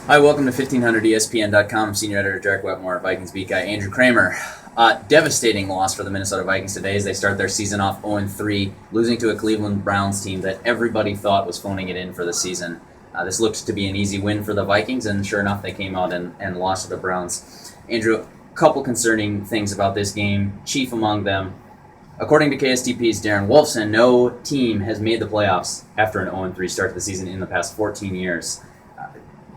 Hi, welcome to 1500ESPN.com. Senior editor Derek Wetmore, Vikings beat guy Andrew Krammer. Devastating loss for the Minnesota Vikings today as they start their season off 0-3, losing to a Cleveland Browns team that everybody thought was phoning it in for the season. This looked to be an easy win for the Vikings, and sure enough, they came out and lost to the Browns. Andrew, a couple concerning things about this game, chief among them. According to KSTP's Darren Wolfson, no team has made the playoffs after an 0-3 start to the season in the past 14 years.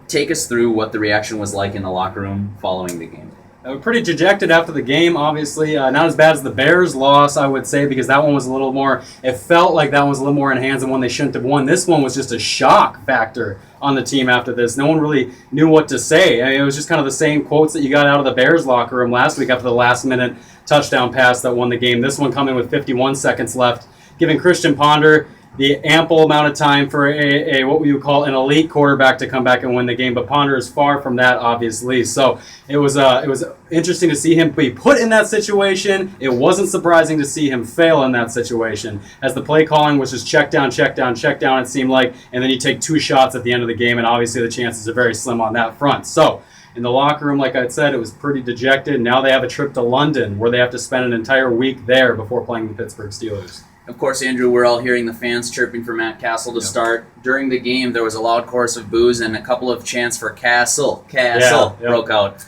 Take us through what the reaction was like in the locker room following the game. Pretty dejected after the game, obviously. Not as bad as the Bears' loss, I would say, because that one was a little more, it felt like that one was a little more in hands than one they shouldn't have won. This one was just a shock factor on the team after this. No one really knew what to say. I mean, it was just kind of the same quotes that you got out of the Bears' locker room last week after the last-minute touchdown pass that won the game. This one coming with 51 seconds left, giving Christian Ponder the ample amount of time for a what we would call an elite quarterback to come back and win the game, but Ponder is far from that, obviously. So it was interesting to see him be put in that situation. It wasn't surprising to see him fail in that situation, as the play calling was just check down, it seemed like, and then you take two shots at the end of the game, and obviously the chances are very slim on that front. So in the locker room, like I said, it was pretty dejected. Now they have a trip to London where they have to spend an entire week there before playing the Pittsburgh Steelers. Of course, Andrew, we're all hearing the fans chirping for Matt Castle to start. During the game, there was a loud chorus of boos and a couple of chants for Castle broke out.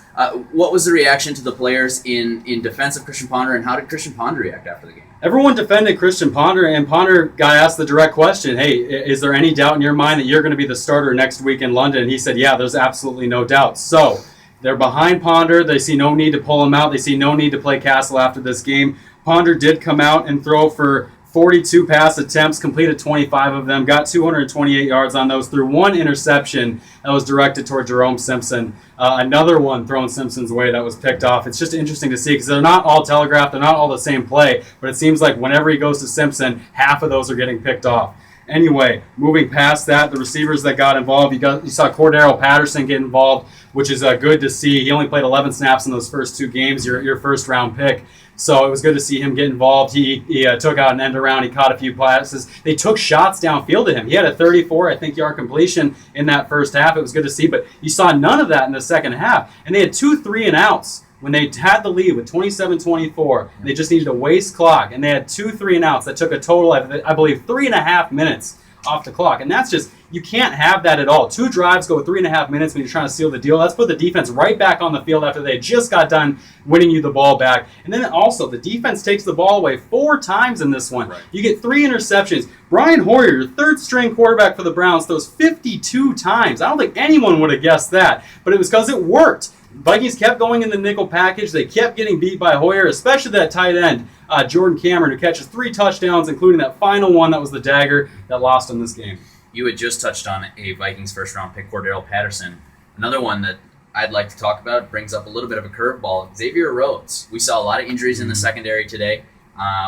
What was the reaction to the players in defense of Christian Ponder, and how did Christian Ponder react after the game? Everyone defended Christian Ponder, and Ponder got asked the direct question, hey, is there any doubt in your mind that you're going to be the starter next week in London? And he said, yeah, there's absolutely no doubt. So they're behind Ponder. They see no need to pull him out. They see no need to play Castle after this game. Ponder did come out and throw for 42 pass attempts, completed 25 of them, got 228 yards on those, threw one interception that was directed toward Jerome Simpson. Another one thrown Simpson's way that was picked off. It's just interesting to see because they're not all telegraphed, they're not all the same play, but it seems like whenever he goes to Simpson, half of those are getting picked off. Anyway, moving past that, the receivers that got involved, you saw Cordero Patterson get involved, which is good to see. He only played 11 snaps in those first two games, your first-round pick. So it was good to see him get involved. He took out an end around. He caught a few passes. They took shots downfield to him. He had a 34, yard completion in that first half. It was good to see, but you saw none of that in the second half. And they had 2 3-and-outs when they had the lead with 27-24. They just needed to waste clock, and they had 2 3-and-outs that took a total, I believe, 3.5 minutes off the clock. And that's just, you can't have that at all. 2 drives go 3.5 minutes when you're trying to seal the deal. Let's put the defense right back on the field after they just got done winning you the ball back. And then also, the defense takes the ball away 4 times in this one. Right. You get 3 interceptions. Brian Hoyer, your third-string quarterback for the Browns, throws 52 times. I don't think anyone would have guessed that, but it was because it worked. Vikings kept going in the nickel package. They kept getting beat by Hoyer, especially that tight end, Jordan Cameron, who catches 3 touchdowns, including that final one that was the dagger that lost in this game. You had just touched on a Vikings first-round pick, Cordero Patterson. Another one that I'd like to talk about brings up a little bit of a curveball. Xavier Rhodes. We saw a lot of injuries in the secondary today,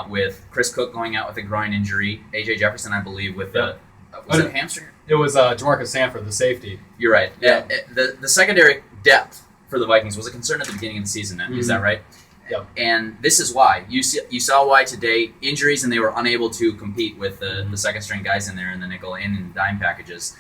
with Chris Cook going out with a groin injury. A.J. Jefferson, I believe, with was it a hamstring? It was Jamarcus Sanford, the safety. You're right. Yeah. The secondary depth for the Vikings was a concern at the beginning of the season. Then. Is that right? Yep. And this is why. You saw why today. Injuries, and they were unable to compete with the second-string guys in there in the nickel and dime packages.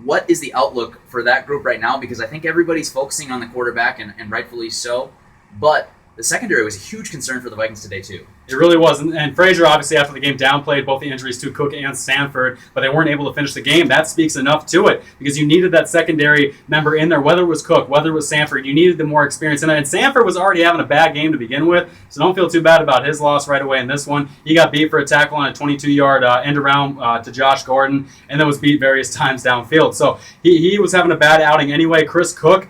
What is the outlook for that group right now? Because I think everybody's focusing on the quarterback, and rightfully so. But the secondary was a huge concern for the Vikings today, too. It really was. And Frazier, obviously, after the game, downplayed both the injuries to Cook and Sanford, but they weren't able to finish the game. That speaks enough to it because you needed that secondary member in there, whether it was Cook, whether it was Sanford. You needed the more experience. And Sanford was already having a bad game to begin with, so don't feel too bad about his loss right away in this one. He got beat for a tackle on a 22-yard end around to Josh Gordon, and then was beat various times downfield. So he was having a bad outing anyway. Chris Cook,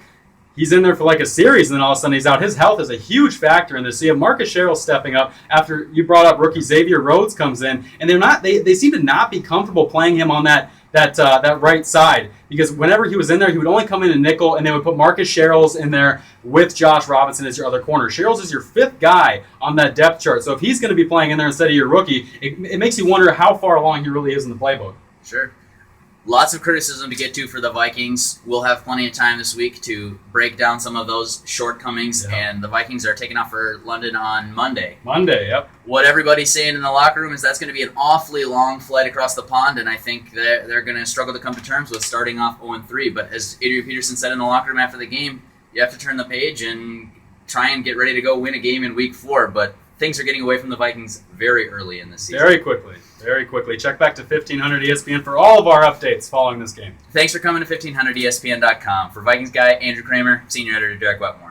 he's in there for like a series, and then all of a sudden he's out. His health is a huge factor in this. So you have Marcus Sherrill stepping up after you brought up rookie Xavier Rhodes comes in, and they seem to not be comfortable playing him on that right side, because whenever he was in there, he would only come in a nickel, and they would put Marcus Sherrill's in there with Josh Robinson as your other corner. Sherrill's is your 5th guy on that depth chart. So if he's going to be playing in there instead of your rookie, it makes you wonder how far along he really is in the playbook. Sure. Lots of criticism to get to for the Vikings. We'll have plenty of time this week to break down some of those shortcomings, and the Vikings are taking off for London on Monday. Yep. What everybody's saying in the locker room is that's going to be an awfully long flight across the pond, and I think they're going to struggle to come to terms with starting off 0-3. But as Adrian Peterson said in the locker room after the game, you have to turn the page and try and get ready to go win a game in Week 4. But things are getting away from the Vikings very early in this season. Very quickly. Check back to 1500 ESPN for all of our updates following this game. Thanks for coming to 1500ESPN.com. For Vikings guy Andrew Krammer, Senior Editor Derek Wetmore.